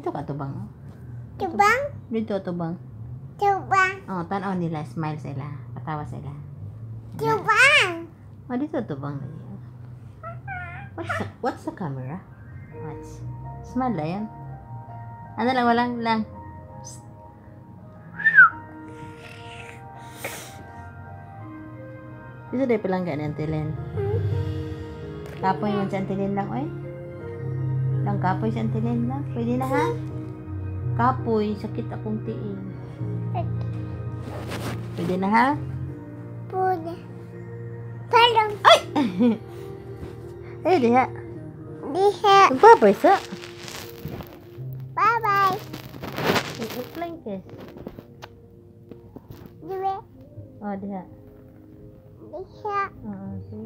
Dito ka tubang. Tubang? Dito tubang. Tubang. Oh, tanaw nila, smile sila, patawa sila. Tubang. Oh, dito tubang lagi. What's the camera? What's? Smile lang yan. Ano lang, walang lang. Psst. Dito dahil palang ganyan, Tilin. Kapoy mo sa Tilin lang, oy. Lang kapoy sa Tilin lang. Pwede na, ha? Kapoy, sakit akong tiin. Pwede na, ha? Pwede. Parang. Ay! Ay, diha. Diha. Nagpapay sa. Bye-bye. Explain kes. Diba? Oh, diha. Diha. Oo, sige.